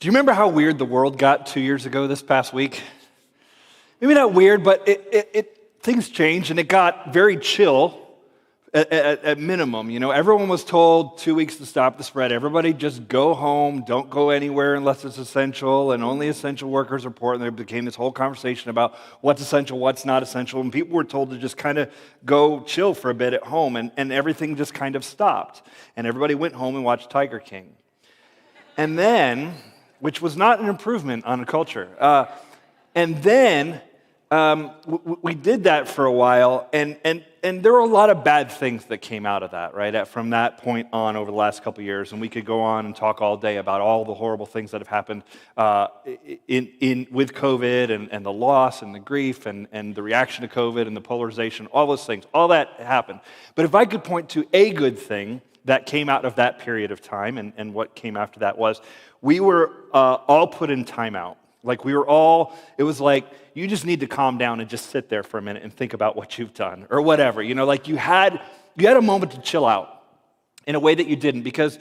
Do you remember how weird the world got 2 years ago this past week? Maybe not weird, but things changed and it got very chill at minimum. You know, everyone was told 2 weeks to stop the spread. Everybody just go home, don't go anywhere unless it's essential, and only essential workers report. And there became this whole conversation about what's essential, what's not essential. And people were told to just kind of go chill for a bit at home, and everything just kind of stopped. And everybody went home and watched Tiger King. And then, which was not an improvement on a culture, and then we did that for a while, and there were a lot of bad things that came out of that, right? From that point on over the last couple of years, and we could go on and talk all day about all the horrible things that have happened with COVID and the loss and the grief and the reaction to COVID and the polarization, all those things, all that happened. But if I could point to a good thing that came out of that period of time, and what came after that was, we were all put in timeout. Like it was like, you just need to calm down and just sit there for a minute and think about what you've done, or whatever. You know, like you had a moment to chill out in a way that you didn't, because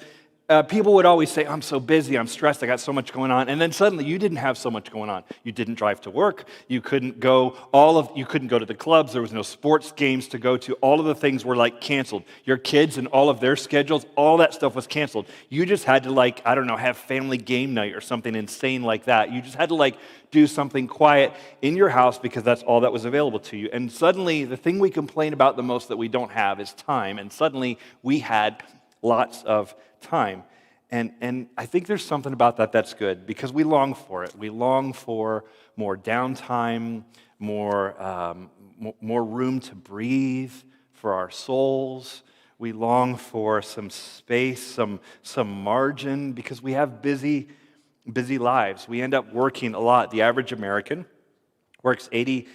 people would always say, I'm so busy, I'm stressed, I got so much going on. And then suddenly you didn't have so much going on. You didn't drive to work, you couldn't go to the clubs, there was no sports games to go to, all of the things were like canceled. Your kids and all of their schedules, all that stuff was canceled. You just had to have family game night or something insane like that. You just had to do something quiet in your house because that's all that was available to you. And suddenly the thing we complain about the most that we don't have is time. And suddenly we had lots of time. And I think there's something about that that's good, because we long for it. We long for more downtime, more room to breathe for our souls. We long for some space, some margin, because we have busy lives. We end up working a lot. The average American works 86%.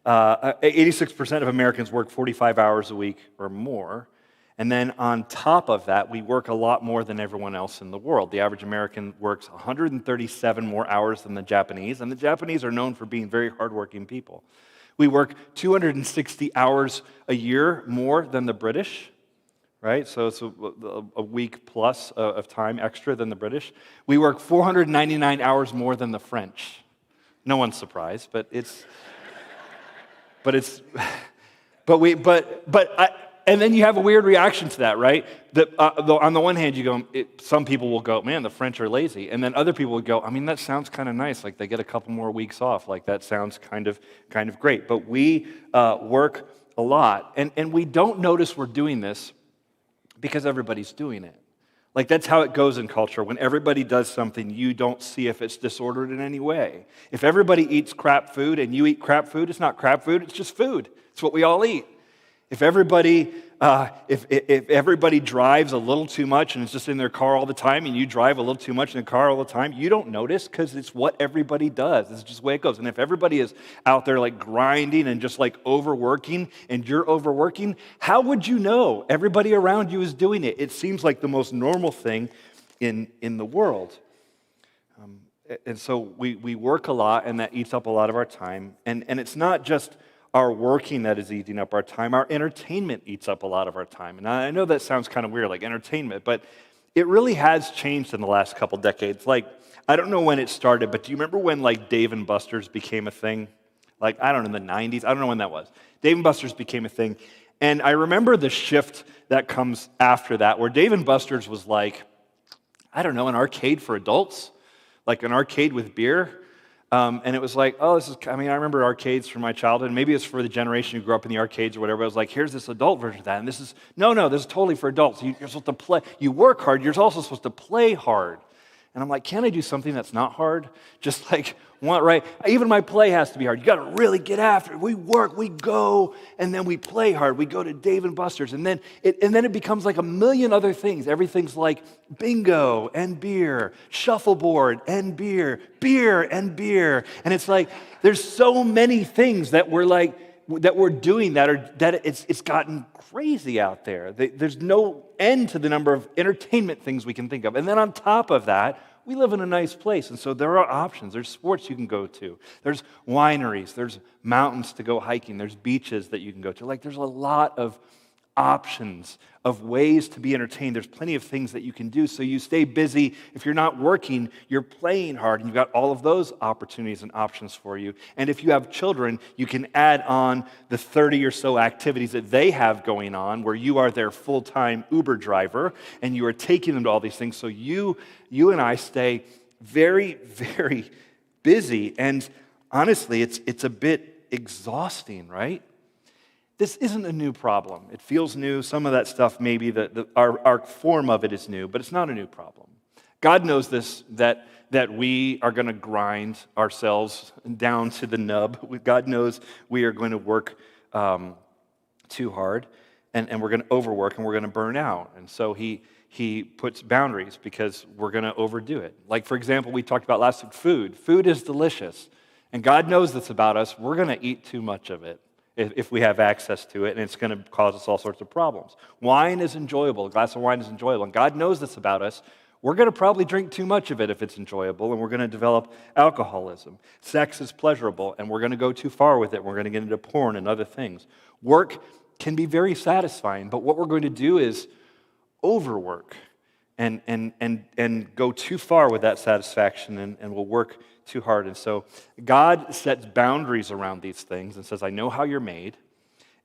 86% of Americans work 45 hours a week or more. And then on top of that, we work a lot more than everyone else in the world. The average American works 137 more hours than the Japanese, and the Japanese are known for being very hardworking people. We work 260 hours a year more than the British, right? So it's a week plus of time extra than the British. We work 499 hours more than the French. No one's surprised, and then you have a weird reaction to that, right? On the one hand, you go, some people will go, man, the French are lazy. And then other people would go, I mean, that sounds kind of nice. Like they get a couple more weeks off. Like that sounds kind of great. But we work a lot. And we don't notice we're doing this because everybody's doing it. Like that's how it goes in culture. When everybody does something, you don't see if it's disordered in any way. If everybody eats crap food and you eat crap food, it's not crap food, it's just food. It's what we all eat. If everybody drives a little too much and is just in their car all the time, and you drive a little too much in the car all the time, you don't notice because it's what everybody does. It's just the way it goes. And if everybody is out there like grinding and just like overworking, and you're overworking, how would you know? Everybody around you is doing it. It seems like the most normal thing in the world. And so we work a lot, and that eats up a lot of our time. And it's not just our working that is eating up our time. Our entertainment eats up a lot of our time. And I know that sounds kind of weird, like entertainment, but it really has changed in the last couple decades. Like, I don't know when it started, but do you remember when like Dave and Buster's became a thing? Like, I don't know, in the 90s? I don't know when that was. Dave and Buster's became a thing. And I remember the shift that comes after that, where Dave and Buster's was like, I don't know, an arcade for adults, like an arcade with beer. And it was like, I remember arcades from my childhood. Maybe it's for the generation who grew up in the arcades or whatever. It was like, here's this adult version of that. And this is totally for adults. You're supposed to play. You work hard. You're also supposed to play hard. And I'm like, can't I do something that's not hard? Just like, right? Even my play has to be hard. You got to really get after it. We work, we go, and then we play hard. We go to Dave and Buster's. And then it becomes like a million other things. Everything's like bingo and beer, shuffleboard and beer and beer. And it's like, there's so many things that we're doing that it's gotten crazy out there. There's no end to the number of entertainment things we can think of. And then on top of that, we live in a nice place, and so there are options. There's sports you can go to. There's wineries. There's mountains to go hiking. There's beaches that you can go to. Like, there's a lot of options, of ways to be entertained. There's plenty of things that you can do. So you stay busy. If you're not working, you're playing hard, and you've got all of those opportunities and options for you. And if you have children, you can add on the 30 or so activities that they have going on, where you are their full-time Uber driver, and you are taking them to all these things. So you and I stay very, very busy. And honestly, it's a bit exhausting, right? This isn't a new problem. It feels new. Some of that stuff, maybe our form of it is new, but it's not a new problem. God knows this, that we are going to grind ourselves down to the nub. God knows we are going to work too hard, and we're going to overwork, and we're going to burn out. And so He puts boundaries because we're going to overdo it. Like, for example, we talked about last week, food. Food is delicious, and God knows this about us. We're going to eat too much of it if we have access to it, and it's going to cause us all sorts of problems. Wine is enjoyable. A glass of wine is enjoyable, and God knows this about us. We're going to probably drink too much of it if it's enjoyable, and we're going to develop alcoholism. Sex is pleasurable, and we're going to go too far with it. We're going to get into porn and other things. Work can be very satisfying, but what we're going to do is overwork and go too far with that satisfaction, and we'll work too hard. And so God sets boundaries around these things and says, I know how you're made,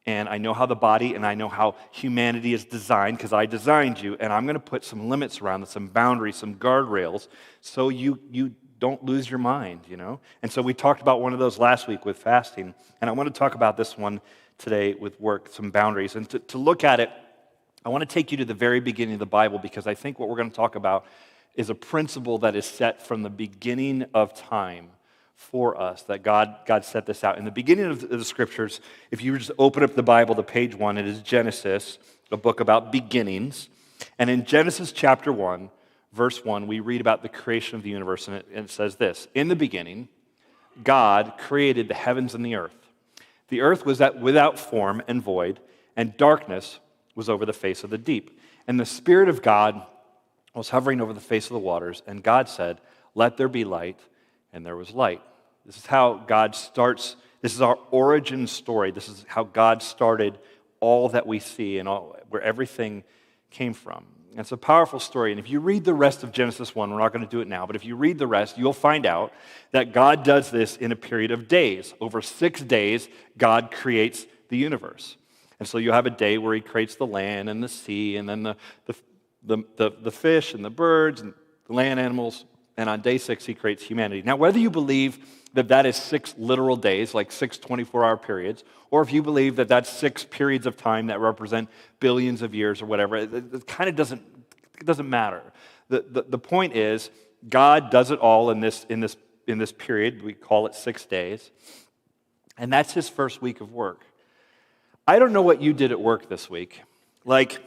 and I know how the body, and I know how humanity is designed, because I designed you, and I'm going to put some limits around it, some boundaries, some guardrails, so you don't lose your mind, you know? And so we talked about one of those last week with fasting, and I want to talk about this one today with work, some boundaries. And to look at it, I want to take you to the very beginning of the Bible, because I think what we're going to talk about is a principle that is set from the beginning of time for us, that God set this out. In the beginning of the Scriptures, if you just open up the Bible to page 1, it is Genesis, a book about beginnings. And in Genesis chapter 1, verse 1, we read about the creation of the universe, and it says this: in the beginning, God created the heavens and the earth. The earth was without form and void, and darkness was over the face of the deep. And the Spirit of God was hovering over the face of the waters, and God said, let there be light, and there was light. This is how God starts. This is our origin story. This is how God started all that we see and where everything came from. And it's a powerful story. And if you read the rest of Genesis 1, we're not going to do it now, but if you read the rest, you'll find out that God does this in a period of days. Over 6 days, God creates the universe. And so you'll have a day where he creates the land and the sea, and then the fish and the birds and the land animals, and on day 6 he creates humanity. Now, whether you believe that is 6 literal days, like 6 24-hour periods, or if you believe that that's 6 periods of time that represent billions of years or whatever, it kind of doesn't matter. The point is, God does it all in this period. We call it 6 days, and that's his first week of work. I don't know what you did at work this week. Like,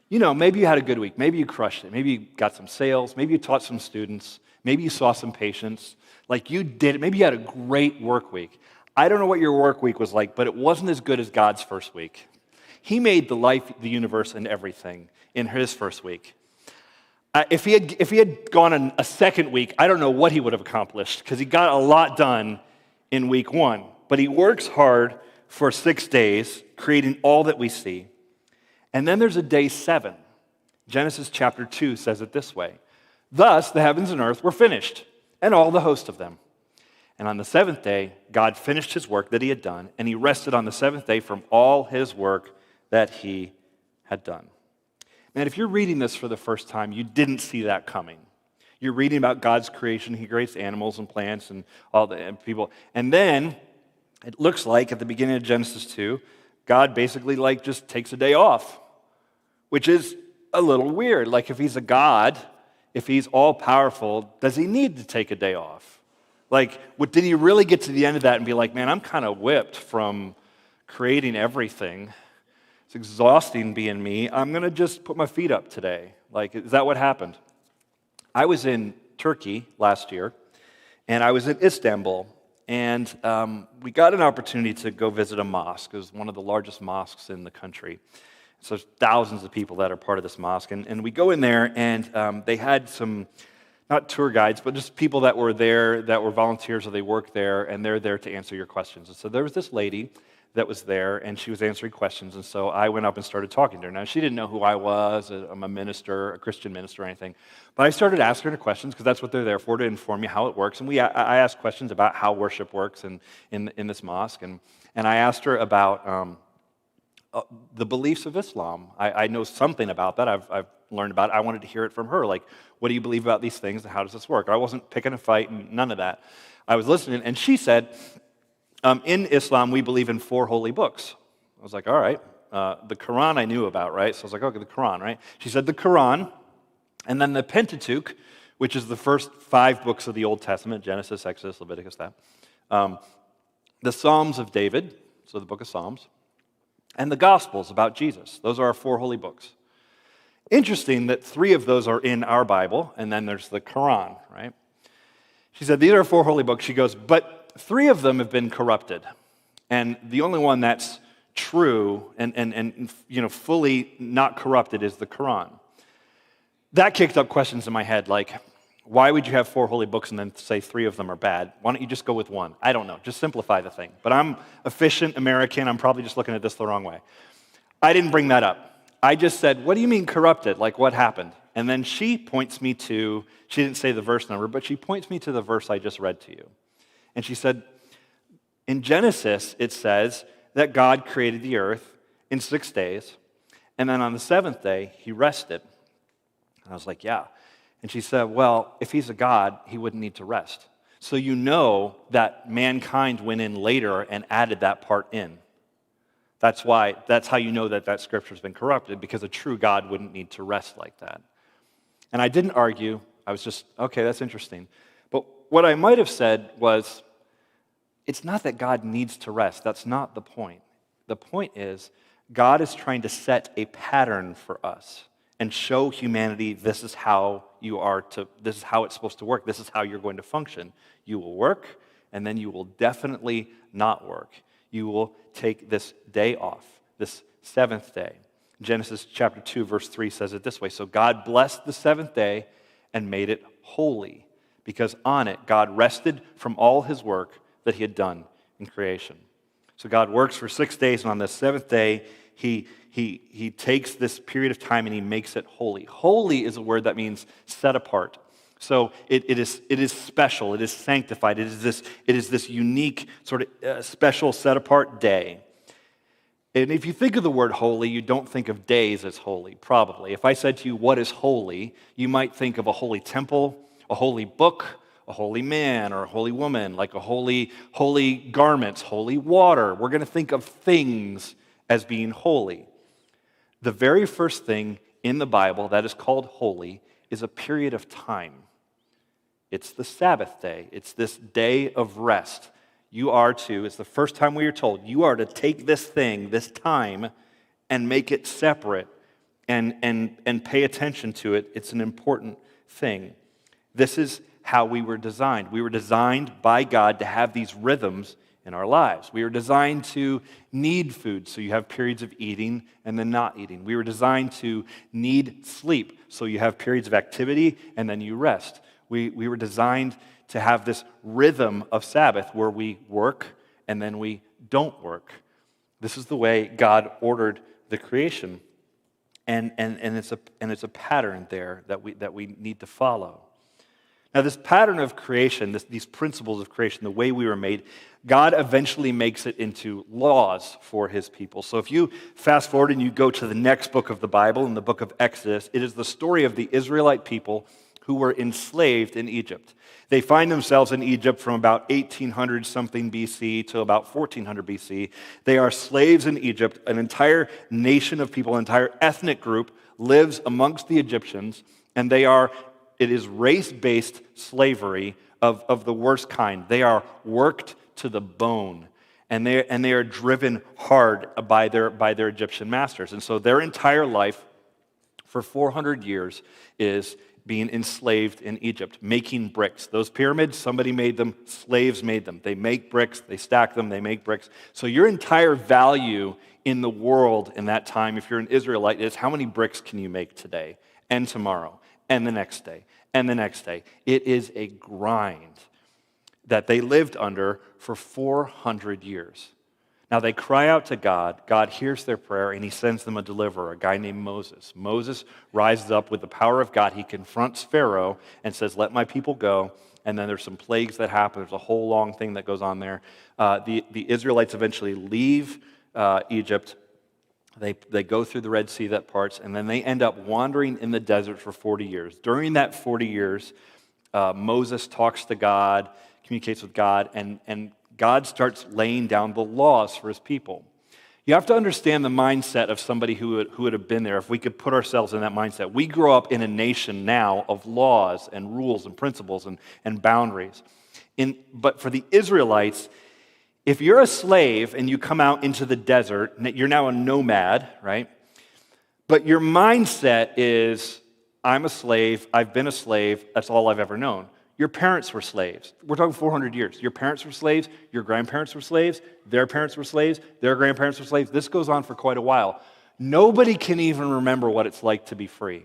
you know, maybe you had a good week. Maybe you crushed it. Maybe you got some sales. Maybe you taught some students. Maybe you saw some patients. Like, you did it. Maybe you had a great work week. I don't know what your work week was like, but it wasn't as good as God's first week. He made the life, the universe, and everything in his first week. If he had gone a second week, I don't know what he would have accomplished, because he got a lot done in week 1. But he works hard for 6 days, creating all that we see. And then there's a day 7. Genesis chapter 2 says it this way: thus the heavens and earth were finished, and all the host of them. And on the 7th day, God finished his work that he had done, and he rested on the 7th day from all his work that he had done. Man, if you're reading this for the first time, you didn't see that coming. You're reading about God's creation. He creates animals and plants and and people. And then it looks like at the beginning of Genesis 2, God basically just takes a day off, which is a little weird. Like, if he's a God, if he's all-powerful, does he need to take a day off? Like, did he really get to the end of that and be like, man, I'm kind of whipped from creating everything. It's exhausting being me. I'm going to just put my feet up today. Like, is that what happened? I was in Turkey last year, and I was in Istanbul. And we got an opportunity to go visit a mosque. It was one of the largest mosques in the country. So there's thousands of people that are part of this mosque. And we go in there, and they had some, not tour guides, but just people that were there, that were volunteers or they worked there, and they're there to answer your questions. And so there was this lady that was there, and she was answering questions, and so I went up and started talking to her. Now, she didn't know who I was. I'm a minister, a Christian minister or anything, but I started asking her questions because that's what they're there for, to inform you how it works. And I asked questions about how worship works in this mosque, and I asked her about the beliefs of Islam. I know something about that. I've learned about it. I wanted to hear it from her. Like, what do you believe about these things, and how does this work? I wasn't picking a fight, and none of that. I was listening, and she said, in Islam, we believe in 4 holy books. I was like, all right. The Quran I knew about, right? So I was like, okay, the Quran, right? She said the Quran, and then the Pentateuch, which is the first 5 books of the Old Testament, Genesis, Exodus, Leviticus, that. The Psalms of David, so the book of Psalms, and the Gospels about Jesus. Those are our 4 holy books. Interesting that 3 of those are in our Bible, and then there's the Quran, right? She said, these are 4 holy books. She goes, but 3 of them have been corrupted, and the only one that's true and fully not corrupted is the Quran. That kicked up questions in my head, like, why would you have 4 holy books and then say 3 of them are bad? Why don't you just go with 1? I don't know. Just simplify the thing. But I'm efficient American. I'm probably just looking at this the wrong way. I didn't bring that up. I just said, what do you mean corrupted? Like, what happened? And then she points me to, she didn't say the verse number, but she points me to the verse I just read to you. And she said, in Genesis, it says that God created the earth in 6 days, and then on the 7th day, he rested. And I was like, yeah. And she said, well, if he's a God, he wouldn't need to rest. So you know that mankind went in later and added that part in. That's how you know that scripture's been corrupted, because a true God wouldn't need to rest like that. And I didn't argue. I was just, okay, that's interesting. But what I might have said was, it's not that God needs to rest. That's not the point. The point is, God is trying to set a pattern for us and show humanity this is how this is how it's supposed to work. This is how you're going to function. You will work, and then you will definitely not work. You will take this day off, this 7th day. Genesis chapter 2, verse 3 says it this way. So God blessed the 7th day and made it holy, because on it God rested from all his work that he had done in creation. So God works for 6 days, and on the 7th day, he takes this period of time and he makes it holy. Holy is a word that means set apart. So it is special, it is sanctified, it is this unique sort of special set apart day. And if you think of the word holy, you don't think of days as holy, probably. If I said to you, what is holy, you might think of a holy temple, a holy book, a holy man or a holy woman, like a holy garments, holy water. We're going to think of things as being holy. The very first thing in the Bible that is called holy is a period of time. It's the Sabbath day. It's this day of rest. It's the first time we are told, you are to take this thing, this time, and make it separate and pay attention to it. It's an important thing. This is how we were designed. We were designed by God to have these rhythms in our lives. We were designed to need food, so you have periods of eating and then not eating. We were designed to need sleep, so you have periods of activity and then you rest. We were designed to have this rhythm of Sabbath where we work and then we don't work. This is the way God ordered the creation, and it's a pattern there that we need to follow. Now, this pattern of creation, these principles of creation, the way we were made, God eventually makes it into laws for his people. So if you fast forward and you go to the next book of the Bible, in the book of Exodus, it is the story of the Israelite people who were enslaved in Egypt. They find themselves in Egypt from about 1800 something BC to about 1400 BC. They are slaves in Egypt. An entire nation of people, an entire ethnic group lives amongst the Egyptians, and it is race-based slavery of the worst kind. They are worked to the bone, and they are driven hard by their Egyptian masters. And so their entire life for 400 years is being enslaved in Egypt, making bricks. Those pyramids, somebody made them, slaves made them. They make bricks, they stack them, they make bricks. So your entire value in the world in that time, if you're an Israelite, is how many bricks can you make today and tomorrow and the next day and the next day. It is a grind that they lived under for 400 years. Now they cry out to God. God hears their prayer, and he sends them a deliverer, a guy named Moses. Moses rises up with the power of God. He confronts Pharaoh and says, let my people go. And then there's some plagues that happen. There's a whole long thing that goes on there. The Israelites eventually leave Egypt. They go through the Red Sea that parts, and then they end up wandering in the desert for 40 years. During that 40 years, Moses talks to God, communicates with God, and God starts laying down the laws for his people. You have to understand the mindset of somebody who would have been there, if we could put ourselves in that mindset. We grow up in a nation now of laws and rules and principles and boundaries. But for the Israelites, if you're a slave and you come out into the desert, you're now a nomad, right? But your mindset is, I'm a slave, I've been a slave, that's all I've ever known. Your parents were slaves. We're talking 400 years. Your parents were slaves, your grandparents were slaves, their parents were slaves, their grandparents were slaves. This goes on for quite a while. Nobody can even remember what it's like to be free.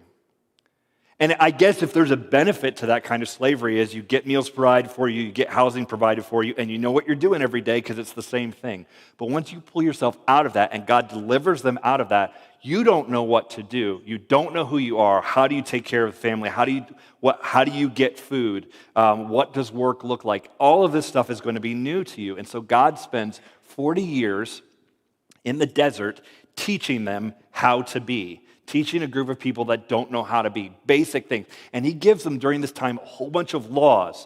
And I guess if there's a benefit to that kind of slavery is you get meals provided for you, you get housing provided for you, and you know what you're doing every day because it's the same thing. But once you pull yourself out of that and God delivers them out of that, you don't know what to do. You don't know who you are. How do you take care of the family? How do you get food? What does work look like? All of this stuff is going to be new to you. And so God spends 40 years in the desert teaching them how to be. Teaching a group of people that don't know how to be, basic things. And he gives them during this time a whole bunch of laws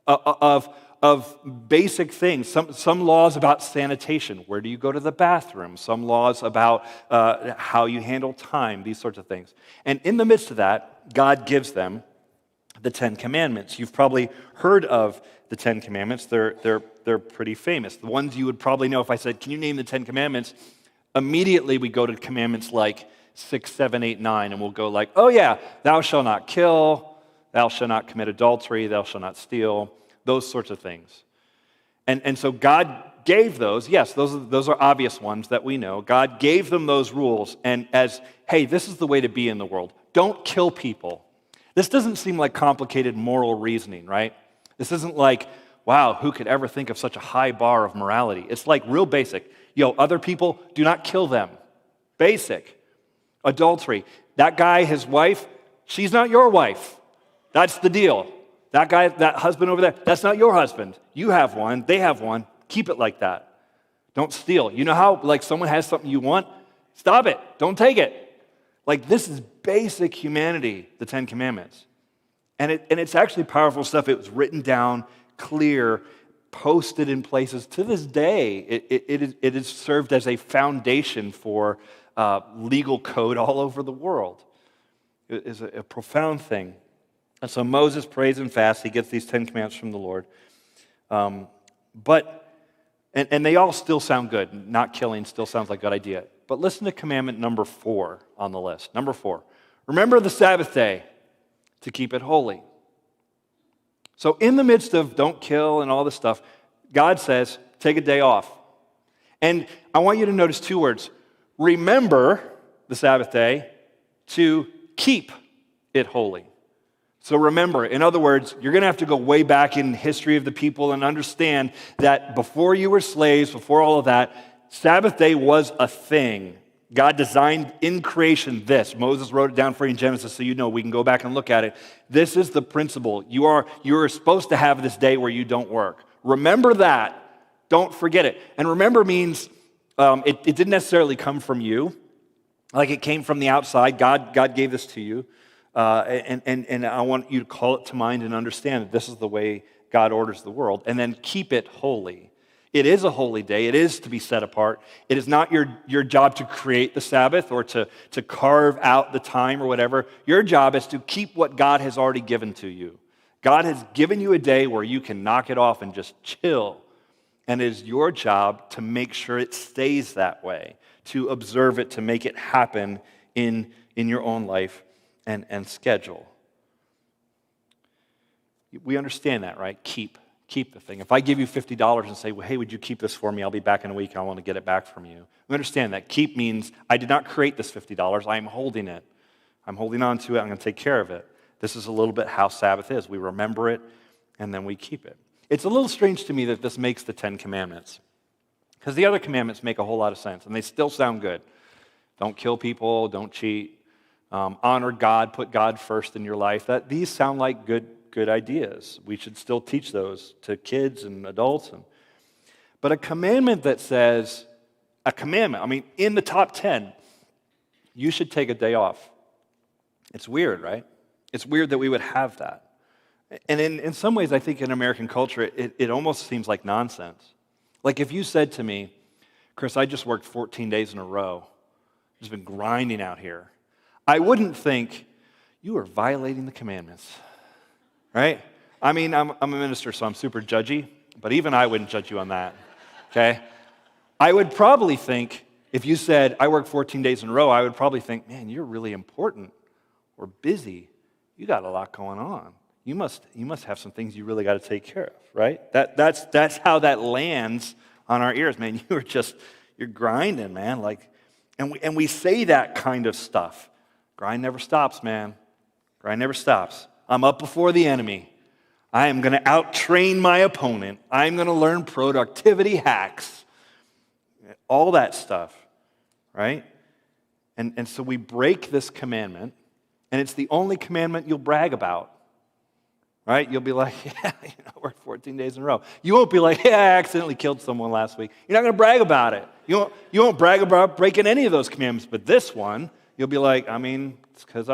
of basic things. Some laws about sanitation. Where do you go to the bathroom? Some laws about how you handle time, these sorts of things. And in the midst of that, God gives them the Ten Commandments. You've probably heard of the Ten Commandments. They're pretty famous. The ones you would probably know if I said, can you name the Ten Commandments? Immediately we go to commandments like 6, 7, 8, 9, and we'll go like, oh yeah, thou shalt not kill, thou shalt not commit adultery, thou shalt not steal, those sorts of things. And so God gave those, yes, those are obvious ones that we know. God gave them those rules, and as, hey, this is the way to be in the world. Don't kill people. This doesn't seem like complicated moral reasoning, right? This isn't like, wow, who could ever think of such a high bar of morality? It's like real basic. Other people, do not kill them. Basic. Adultery. That guy, his wife, she's not your wife. That's the deal. That guy, that husband over there, that's not your husband. You have one, they have one. Keep it like that. Don't steal. You know how, like, someone has something you want? Stop it. Don't take it. Like, this is basic humanity, the Ten Commandments. And it's actually powerful stuff. It was written down, clear, posted in places. To this day, it is served as a foundation for legal code all over the world. It is a profound thing. And so Moses prays and fasts. He gets these 10 commandments from the Lord. But they all still sound good. Not killing still sounds like a good idea. But listen to commandment number 4 on the list. Number 4. Remember the Sabbath day to keep it holy. So in the midst of don't kill and all this stuff, God says, take a day off. And I want you to notice 2 words. Remember the Sabbath day to keep it holy. So remember, in other words, you're going to have to go way back in the history of the people and understand that before you were slaves, before all of that, Sabbath day was a thing. God designed in creation this. Moses wrote it down for you in Genesis so you know we can go back and look at it. This is the principle. You are supposed to have this day where you don't work. Remember that. Don't forget it. And remember means it didn't necessarily come from you. Like it came from the outside. God gave this to you. And I want you to call it to mind and understand that this is the way God orders the world. And then keep it holy. It is a holy day. It is to be set apart. It is not your job to create the Sabbath or to carve out the time or whatever. Your job is to keep what God has already given to you. God has given you a day where you can knock it off and just chill. And it is your job to make sure it stays that way, to observe it, to make it happen in your own life and schedule. We understand that, right? Keep the thing. If I give you $50 and say, well, hey, would you keep this for me? I'll be back in a week. I want to get it back from you. We understand that. Keep means I did not create this $50. I am holding it. I'm holding on to it. I'm going to take care of it. This is a little bit how Sabbath is. We remember it, and then we keep it. It's a little strange to me that this makes the 10 Commandments. Because the other commandments make a whole lot of sense, and they still sound good. Don't kill people, don't cheat, honor God, put God first in your life. These sound like good ideas. We should still teach those to kids and adults. But a commandment that says, in the top 10, you should take a day off. It's weird, right? It's weird that we would have that. And in some ways, I think in American culture, it almost seems like nonsense. Like if you said to me, Chris, I just worked 14 days in a row, just been grinding out here, I wouldn't think, you are violating the commandments, right? I'm a minister, so I'm super judgy, but even I wouldn't judge you on that, okay? I would probably think, if you said, I work 14 days in a row, I would probably think, man, you're really important or busy. You got a lot going on. You must have some things you really got to take care of, right? That's how that lands on our ears, man. You're grinding, man. And we say that kind of stuff. Grind never stops, man. Grind never stops. I'm up before the enemy. I am going to out-train my opponent. I'm going to learn productivity hacks. All that stuff, right? And so we break this commandment, and it's the only commandment you'll brag about, right? You'll be like, yeah, I worked 14 days in a row. You won't be like, yeah, I accidentally killed someone last week. You're not going to brag about it. You won't brag about breaking any of those commandments, but this one, you'll be like, it's because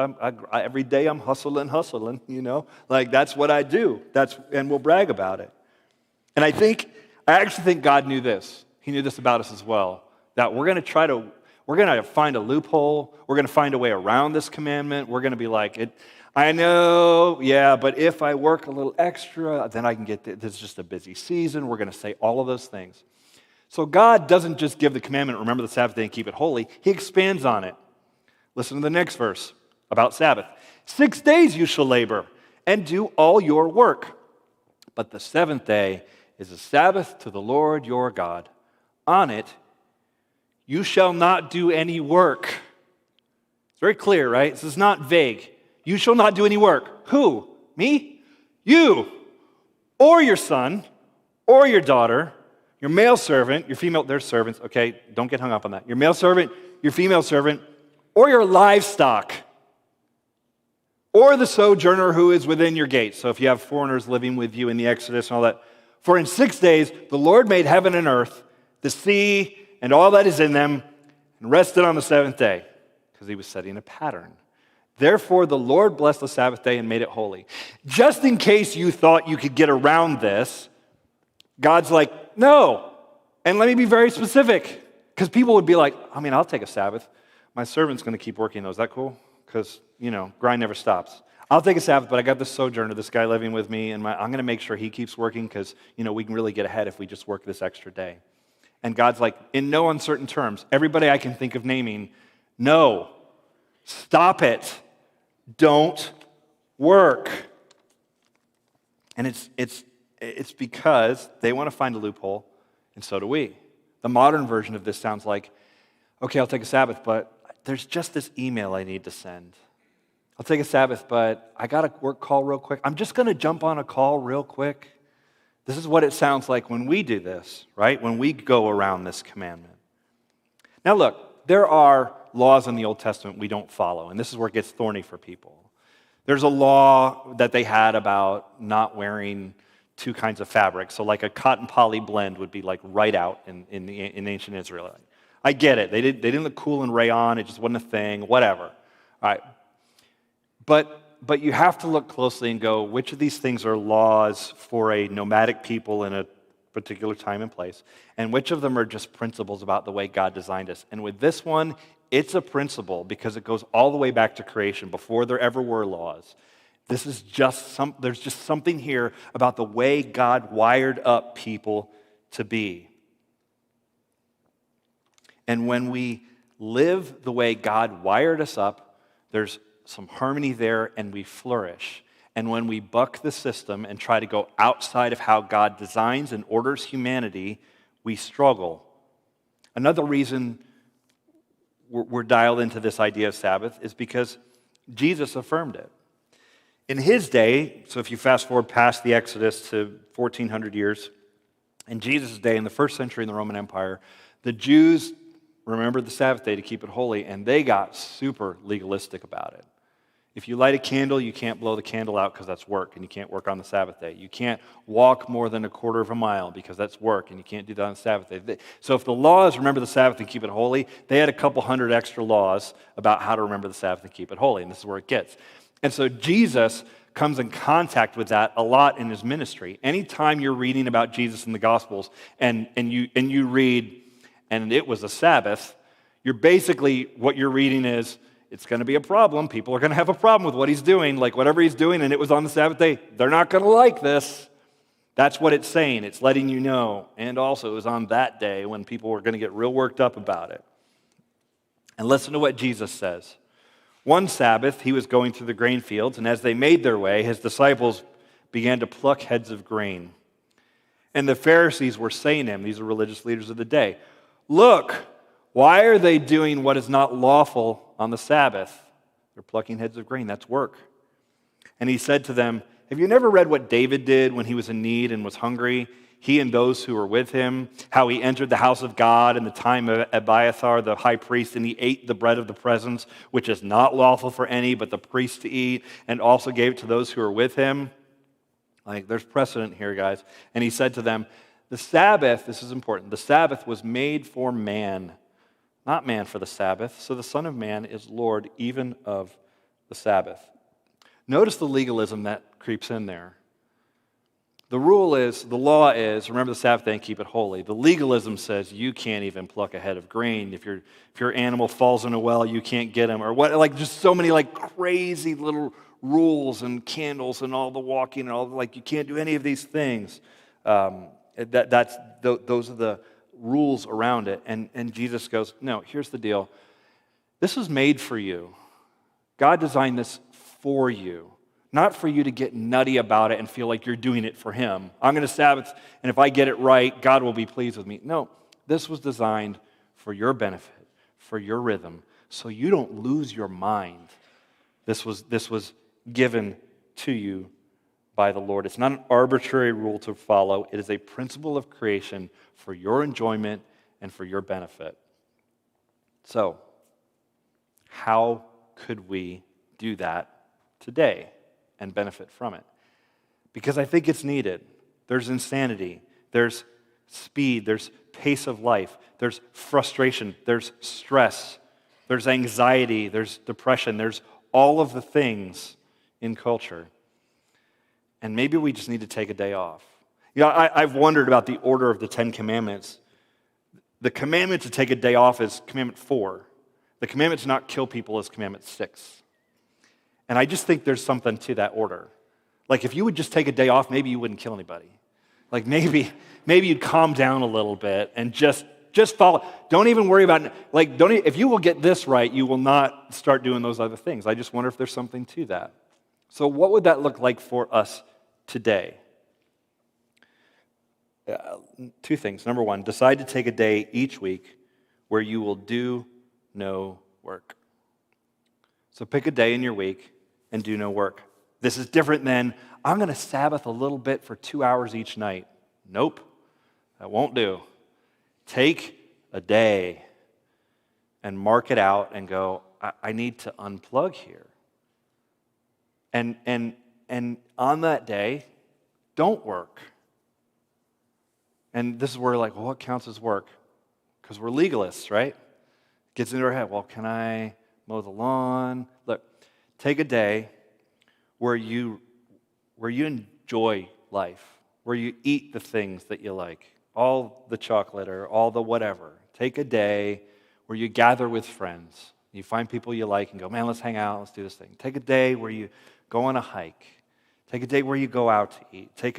every day I'm hustling, that's what I do. And we'll brag about it. And I actually think God knew this. He knew this about us as well, that we're going to find a loophole. We're going to find a way around this commandment. We're going to be like, I know, yeah, but if I work a little extra, then I can get this is just a busy season. We're going to say all of those things. So God doesn't just give the commandment, remember the Sabbath day and keep it holy. He expands on it. Listen to the next verse about Sabbath. 6 days you shall labor and do all your work. But the seventh day is a Sabbath to the Lord your God. On it you shall not do any work. It's very clear, right? This is not vague. You shall not do any work. Who? Me? You. Or your son, or your daughter, your male servant, your female, they're servants, okay? Don't get hung up on that. Your male servant, your female servant, or your livestock, or the sojourner who is within your gates. So if you have foreigners living with you in the Exodus and all that. For in 6 days the Lord made heaven and earth, the sea, and all that is in them, and rested on the seventh day, because he was setting a pattern. Therefore the Lord blessed the Sabbath day and made it holy. Just in case you thought you could get around this, God's like, no. And let me be very specific, because people would be like, I'll take a Sabbath. My servant's going to keep working though. Is that cool? Because, grind never stops. I'll take a Sabbath, but I got this sojourner, this guy living with me, and I'm going to make sure he keeps working because, we can really get ahead if we just work this extra day. And God's like, in no uncertain terms, everybody I can think of naming, no, stop it. Don't work. And it's because they want to find a loophole, and so do we. The modern version of this sounds like, okay, I'll take a Sabbath, but there's just this email I need to send. I'll take a Sabbath, but I got a work call real quick. I'm just going to jump on a call real quick. This is what it sounds like when we do this, right? When we go around this commandment. Now look, there are laws in the Old Testament we don't follow, and this is where it gets thorny for people. There's a law that they had about not wearing two kinds of fabric. So like a cotton poly blend would be like right out in ancient Israel. I get it. They didn't look cool in rayon. It just wasn't a thing, whatever. All right. But you have to look closely and go, which of these things are laws for a nomadic people in a particular time and place, and which of them are just principles about the way God designed us? And with this one, it's a principle because it goes all the way back to creation, before there ever were laws. There's just something here about the way God wired up people to be. And when we live the way God wired us up, there's some harmony there, and we flourish. And when we buck the system and try to go outside of how God designs and orders humanity, we struggle. Another reason we're dialed into this idea of Sabbath is because Jesus affirmed it. In his day, so if you fast forward past the Exodus to 1400 years, In Jesus' day, in the first century in the Roman Empire, the Jews remembered the Sabbath day to keep it holy, and they got super legalistic about it. If you light a candle, you can't blow the candle out because that's work, and you can't work on the Sabbath day. You can't walk more than a quarter of a mile because that's work, and you can't do that on the Sabbath day. So if the law is remember the Sabbath and keep it holy, they had a couple hundred extra laws about how to remember the Sabbath and keep it holy, and this is where it gets. And so Jesus comes in contact with that a lot in his ministry. Anytime you're reading about Jesus in the Gospels and you read, and it was a Sabbath, you're basically, what you're reading is, it's going to be a problem. People are going to have a problem with what he's doing, like whatever he's doing, and it was on the Sabbath day. They're not going to like this. That's what it's saying. It's letting you know. And also, it was on that day when people were going to get real worked up about it. And listen to what Jesus says. One Sabbath, he was going through the grain fields, and as they made their way, his disciples began to pluck heads of grain. And the Pharisees were saying to him, these are religious leaders of the day, "Look, why are they doing what is not lawful on the Sabbath?" They're plucking heads of grain. That's work. And he said to them, "Have you never read what David did when he was in need and was hungry, he and those who were with him, how he entered the house of God in the time of Abiathar the high priest, and he ate the bread of the presence, which is not lawful for any but the priest to eat, and also gave it to those who were with him?" Like, there's precedent here, guys. And he said to them, "The Sabbath," this is important, "the Sabbath was made for man, not man for the Sabbath. So the Son of Man is Lord even of the Sabbath." Notice the legalism that creeps in there. The rule is, the law is, remember the Sabbath day and keep it holy. The legalism says you can't even pluck a head of grain. If your animal falls in a well, you can't get him. Or what? Like, just so many like crazy little rules and candles and all the walking and all like you can't do any of these things. Those are the rules around it. And Jesus goes, "No, here's the deal. This was made for you. God designed this for you, not for you to get nutty about it and feel like you're doing it for him. I'm going to Sabbath, and if I get it right, God will be pleased with me." No, this was designed for your benefit, for your rhythm, so you don't lose your mind. This was given to you by the Lord. It's not an arbitrary rule to follow. It is a principle of creation for your enjoyment and for your benefit. So, how could we do that today and benefit from it? Because I think it's needed. There's insanity. There's speed. There's pace of life. There's frustration. There's stress. There's anxiety. There's depression. There's all of the things in culture. And maybe we just need to take a day off. You know, I've wondered about the order of the 10 Commandments. The commandment to take a day off is Commandment 4. The commandment to not kill people is Commandment 6. And I just think there's something to that order. Like, if you would just take a day off, maybe you wouldn't kill anybody. Like, maybe you'd calm down a little bit and just follow. Don't even worry about, like, if you will get this right, you will not start doing those other things. I just wonder if there's something to that. So what would that look like for us today? Two things. Number one, decide to take a day each week where you will do no work. So pick a day in your week and do no work. This is different than, I'm going to Sabbath a little bit for 2 hours each night. Nope, that won't do. Take a day and mark it out and go, I need to unplug here. And on that day, don't work. And this is where, like, well, what counts as work? Because we're legalists, right? Gets into our head, well, can I mow the lawn? Look, take a day where you enjoy life, where you eat the things that you like, all the chocolate or all the whatever. Take a day where you gather with friends. You find people you like and go, man, let's hang out, let's do this thing. Take a day where you go on a hike. Take a day where you go out to eat. Take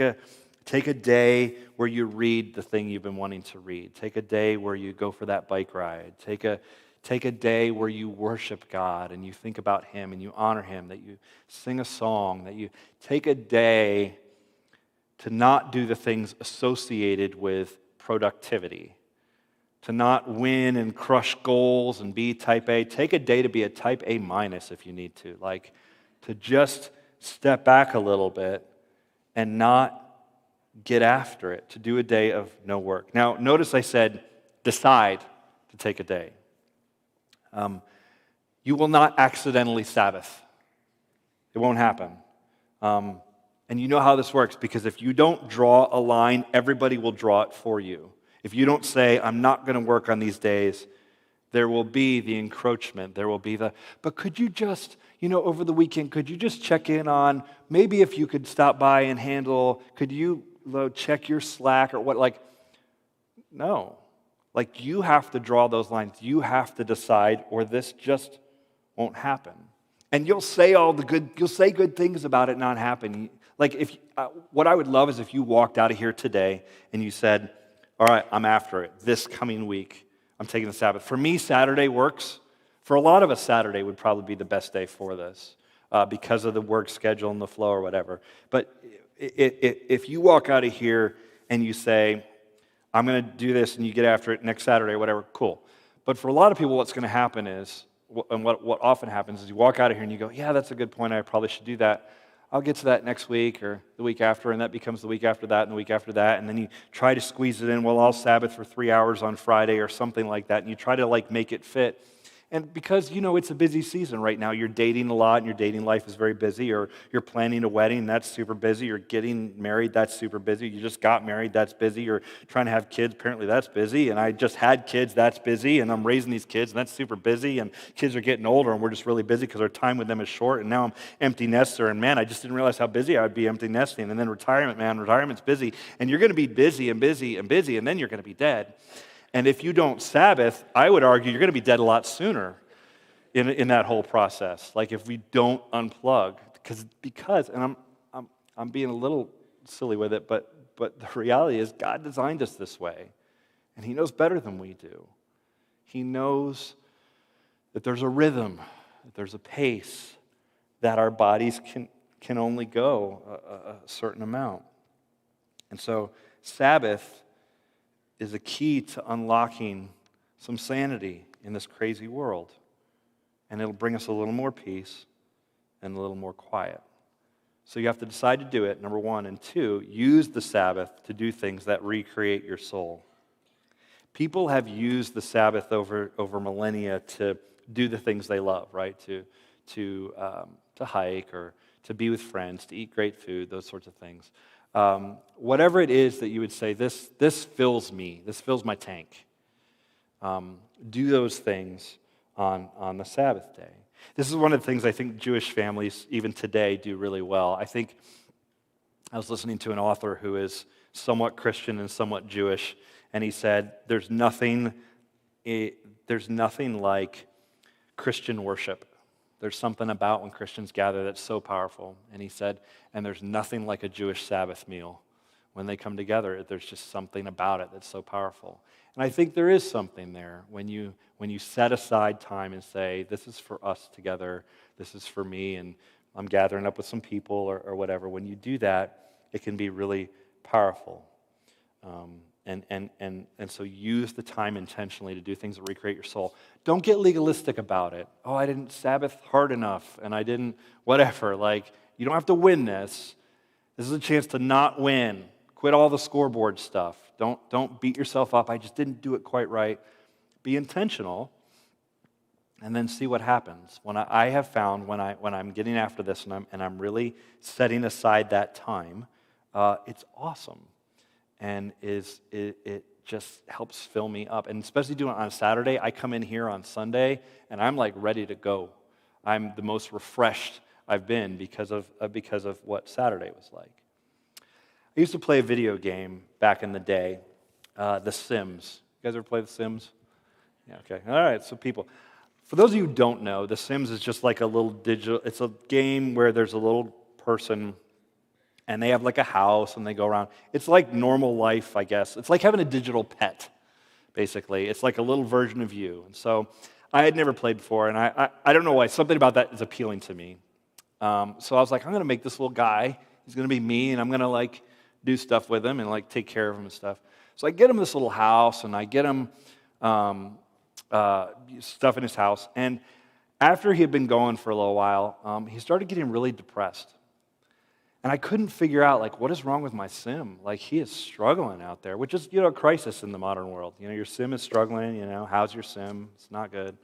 a day where you read the thing you've been wanting to read. Take a day where you go for that bike ride. Take a day where you worship God and you think about him and you honor him, that you sing a song, that you take a day to not do the things associated with productivity, to not win and crush goals and be type A. Take a day to be a type A minus if you need to, like to just step back a little bit and not get after it, to do a day of no work. Now, notice I said decide to take a day. You will not accidentally Sabbath. It won't happen. And you know how this works, because if you don't draw a line, everybody will draw it for you. If you don't say, I'm not going to work on these days, there will be the encroachment. There will be but could you just, over the weekend, could you just check in on, maybe if you could stop by and could you check your Slack or what? No. You have to draw those lines. You have to decide, or this just won't happen. And you'll say good things about it not happening. What I would love is if you walked out of here today and you said, all right, I'm after it. This coming week, I'm taking the Sabbath. For me, Saturday works. For a lot of us, Saturday would probably be the best day for this because of the work schedule and the flow or whatever. But if you walk out of here and you say, I'm going to do this, and you get after it next Saturday or whatever, cool. But for a lot of people, what's going to happen is, and what often happens is you walk out of here and you go, yeah, that's a good point, I probably should do that. I'll get to that next week or the week after, and that becomes the week after that and the week after that, and then you try to squeeze it in, well, I'll Sabbath for 3 hours on Friday or something like that, and you try to make it fit. And because, it's a busy season right now, you're dating a lot and your dating life is very busy, or you're planning a wedding, that's super busy, you're getting married, that's super busy, you just got married, that's busy, you're trying to have kids, apparently that's busy, and I just had kids, that's busy, and I'm raising these kids, and that's super busy, and kids are getting older, and we're just really busy because our time with them is short, and now I'm empty nester, and man, I just didn't realize how busy I would be empty nesting, and then retirement's busy, and you're going to be busy and busy and busy, and then you're going to be dead. And if you don't Sabbath, I would argue you're going to be dead a lot sooner in that whole process. If we don't unplug, because and I'm being a little silly with it, but the reality is God designed us this way, and He knows better than we do. He knows that there's a rhythm, that there's a pace, that our bodies can only go a certain amount. And so Sabbath is a key to unlocking some sanity in this crazy world. And it'll bring us a little more peace and a little more quiet. So you have to decide to do it, number one. And two, use the Sabbath to do things that recreate your soul. People have used the Sabbath over millennia to do the things they love, right? To hike or to be with friends, to eat great food, those sorts of things. Whatever it is that you would say, this fills me, this fills my tank. Do those things on the Sabbath day. This is one of the things I think Jewish families, even today, do really well. I think I was listening to an author who is somewhat Christian and somewhat Jewish, and he said, there's nothing like Christian worship. There's something about when Christians gather that's so powerful. And he said, and there's nothing like a Jewish Sabbath meal. When they come together, there's just something about it that's so powerful. And I think there is something there when you set aside time and say, this is for us together, this is for me, and I'm gathering up with some people or whatever. When you do that, it can be really powerful. And so use the time intentionally to do things that recreate your soul. Don't get legalistic about it. Oh, I didn't Sabbath hard enough, and I didn't whatever. You don't have to win this. This is a chance to not win. Quit all the scoreboard stuff. Don't beat yourself up. I just didn't do it quite right. Be intentional, and then see what happens. When I have found when I'm getting after this and I'm really setting aside that time, it's awesome, and it just helps fill me up. And especially doing it on a Saturday, I come in here on Sunday and I'm ready to go. I'm the most refreshed I've been because of what Saturday was like. I used to play a video game back in the day, The Sims. You guys ever play The Sims? Yeah, okay. All right, so people. For those of you who don't know, The Sims is just like a little it's a game where there's a little person and they have a house and they go around. It's like normal life, I guess. It's like having a digital pet, basically. It's like a little version of you. And so I had never played before, and I don't know why. Something about that is appealing to me. So I was like, I'm going to make this little guy. He's going to be me, and I'm going to do stuff with him and take care of him and stuff. So I get him this little house, and I get him stuff in his house. And after he had been going for a little while, he started getting really depressed. And I couldn't figure out, like, what is wrong with my sim? Like, he is struggling out there, which is, a crisis in the modern world. Your sim is struggling, how's your sim? It's not good.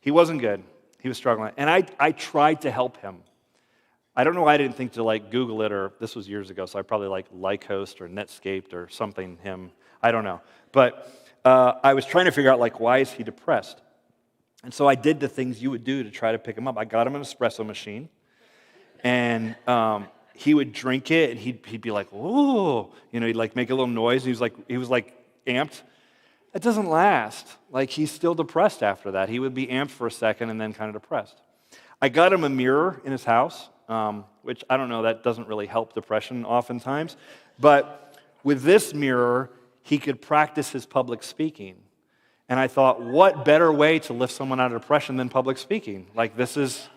He wasn't good. He was struggling. And I tried to help him. I don't know why I didn't think to, like, Google it, or this was years ago, so I probably, like, Lychost or Netscaped or something, I don't know. But I was trying to figure out, like, why is he depressed? And so I did the things you would do to try to pick him up. I got him an espresso machine, and he would drink it, and he'd be like, "Ooh," he'd like make a little noise. And he was like amped. It doesn't last. Like, he's still depressed after that. He would be amped for a second and then kind of depressed. I got him a mirror in his house, which I don't know, that doesn't really help depression oftentimes. But with this mirror, he could practice his public speaking. And I thought, what better way to lift someone out of depression than public speaking? Like, this is...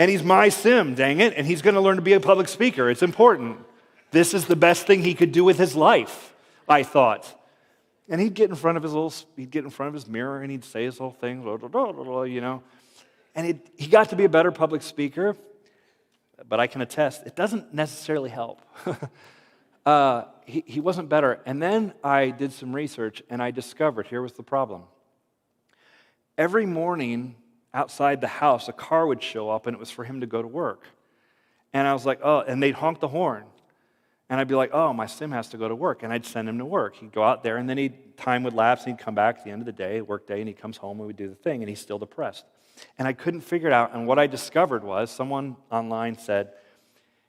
And he's my sim, dang it, and he's going to learn to be a public speaker. It's important. This is the best thing he could do with his life, I thought. And he'd get in front of his mirror, and he'd say his whole thing, And he got to be a better public speaker, but I can attest, it doesn't necessarily help. He wasn't better. And then I did some research, and I discovered, here was the problem. Every morning, outside the house, a car would show up, and it was for him to go to work. And I was like, oh, and they'd honk the horn. And I'd be like, oh, my sim has to go to work. And I'd send him to work. He'd go out there, and then time would lapse, and he'd come back at the end of the day, work day, and he comes home, and we'd do the thing, and he's still depressed. And I couldn't figure it out. And what I discovered was, someone online said,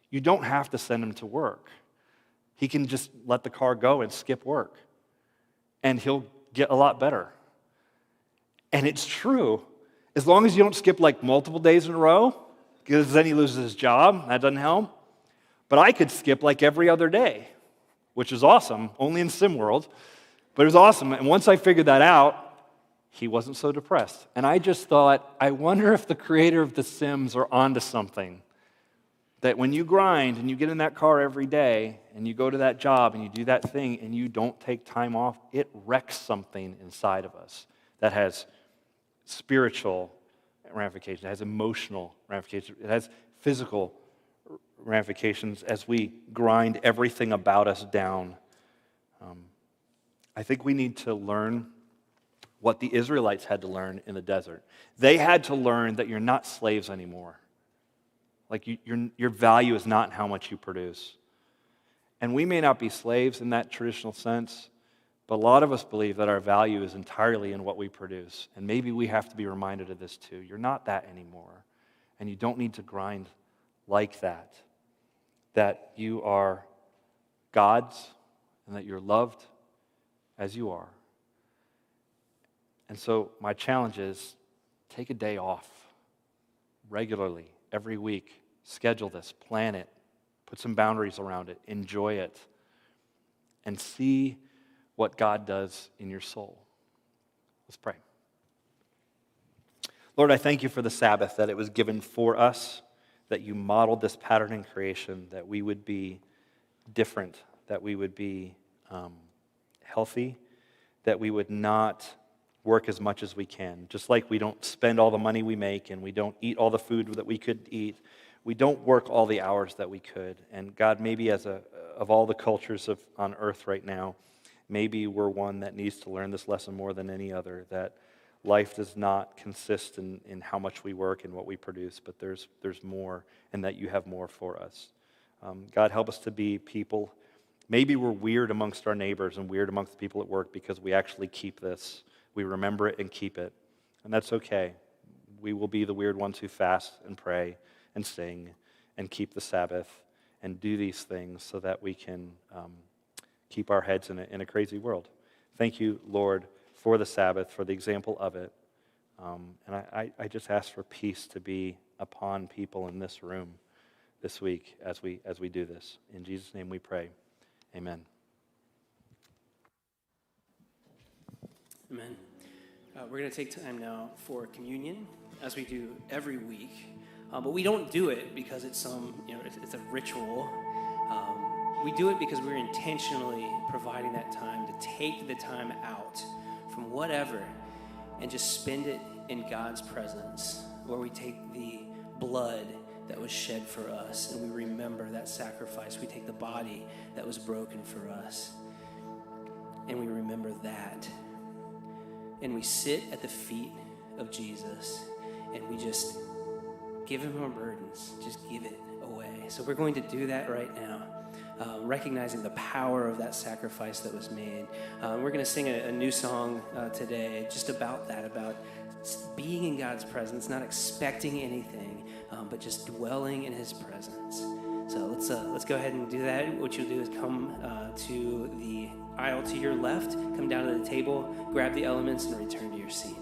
you don't have to send him to work. He can just let the car go and skip work. And he'll get a lot better. And it's true. As long as you don't skip like multiple days in a row, because then he loses his job. That doesn't help. But I could skip like every other day, which is awesome, only in sim world. But it was awesome. And once I figured that out, he wasn't so depressed. And I just thought, I wonder if the creator of the Sims are onto something. That when you grind and you get in that car every day and you go to that job and you do that thing and you don't take time off, it wrecks something inside of us that has spiritual ramifications, it has emotional ramifications, it has physical ramifications as we grind everything about us down. I think we need to learn what the Israelites had to learn in the desert. They had to learn that you're not slaves anymore. Like your value is not in how much you produce. And we may not be slaves in that traditional sense, but a lot of us believe that our value is entirely in what we produce. And maybe we have to be reminded of this too. You're not that anymore. And you don't need to grind like that. That you are God's and that you're loved as you are. And so my challenge is take a day off regularly, every week. Schedule this, plan it, put some boundaries around it, enjoy it, and see what God does in your soul. Let's pray. Lord, I thank you for the Sabbath, that it was given for us, that you modeled this pattern in creation, that we would be different, that we would be healthy, that we would not work as much as we can. Just like we don't spend all the money we make and we don't eat all the food that we could eat, we don't work all the hours that we could. And God, maybe of all the cultures on earth right now, maybe we're one that needs to learn this lesson more than any other, that life does not consist in how much we work and what we produce, but there's more, and that you have more for us. God, help us to be people. Maybe we're weird amongst our neighbors and weird amongst the people at work because we actually keep this. We remember it and keep it. And that's okay. We will be the weird ones who fast and pray and sing and keep the Sabbath and do these things so that we can keep our heads in a crazy world. Thank you, Lord, for the Sabbath, for the example of it. And I just ask for peace to be upon people in this room this week as we do this. In Jesus' name we pray. Amen. Amen. We're going to take time now for communion, as we do every week. But we don't do it because it's it's a ritual. We do it because we're intentionally providing that time to take the time out from whatever and just spend it in God's presence, where we take the blood that was shed for us, and we remember that sacrifice. We take the body that was broken for us, and we remember that. And we sit at the feet of Jesus, and we just give him our burdens. Just give it away. So we're going to do that right now, recognizing the power of that sacrifice that was made. We're going to sing a new song today just about that, about being in God's presence, not expecting anything, but just dwelling in his presence. So let's go ahead and do that. What you'll do is come to the aisle to your left, come down to the table, grab the elements, and return to your seat.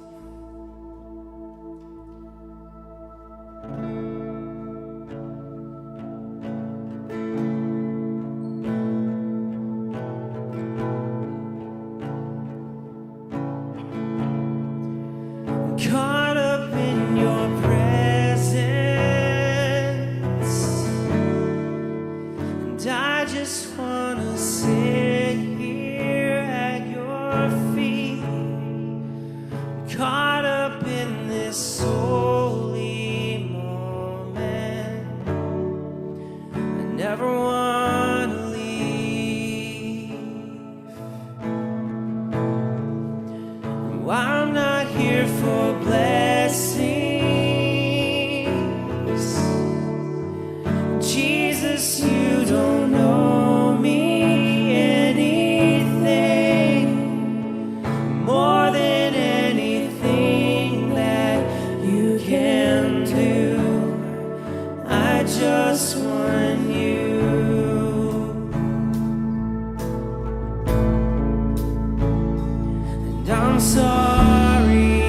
Caught up in your presence, and I just want to sit here at your feet. Caught up in this holy moment, I never want to leave. While I'm not here for blessings, Jesus, you don't owe me anything more than anything that you can do. I just want you. And I'm sorry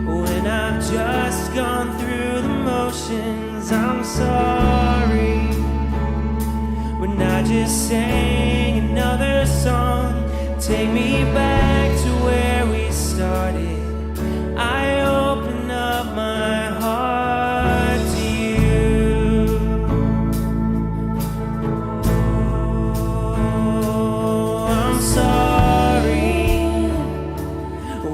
when I've just gone through the motions. I'm sorry when I just sang another song. Take me back to where we started. I open up my heart to you. Oh, I'm sorry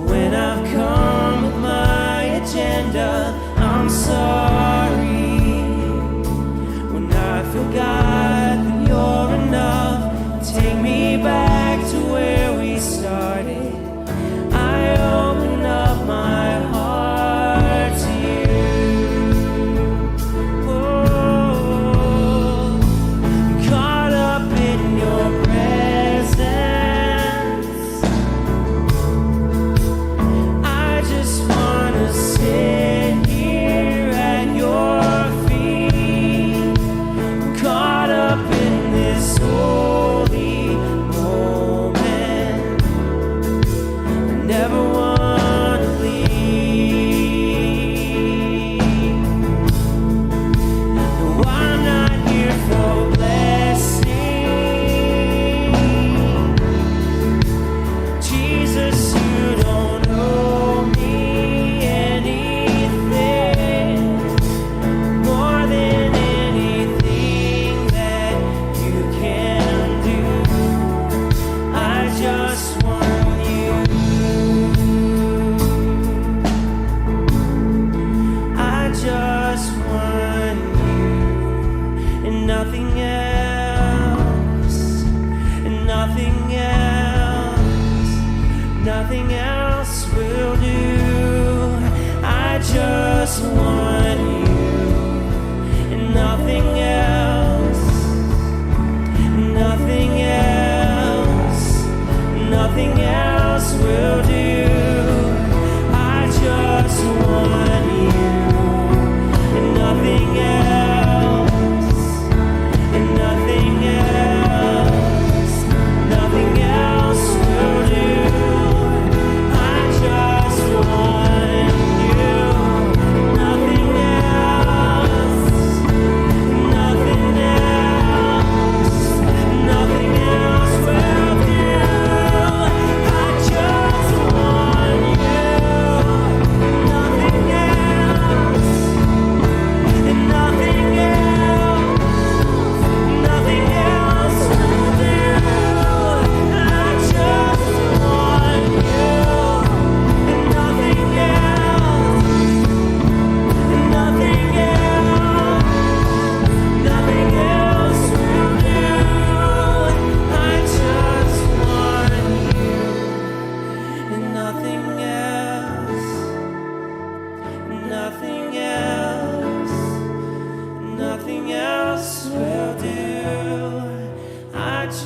when I've come with my agenda. I'm sorry when I forgot that you're enough. Take me back to where we started. I open up my heart to you. Oh, caught up in your presence, I just want to sit here at your feet. Caught up in this holy moment, I never want to leave. No, I'm not here for blessing. Jesus, you don't owe me anything more than anything that you can do. I just want you. I just want you, and nothing else, and nothing else, nothing else will do. I just want you, and nothing else, nothing else, nothing else will do. I just want you, and nothing else, and nothing else, nothing else will do. I just want you, nothing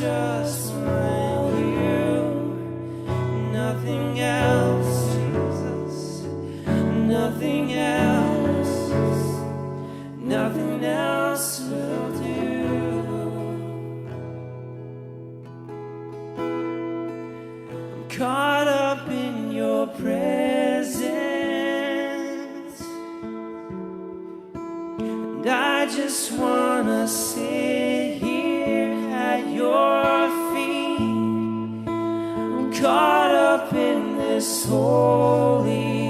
just want you, nothing else, Jesus, nothing else, nothing else will do. I'm caught up in your presence, and I just wanna sit here at your feet. I'm caught up in this holy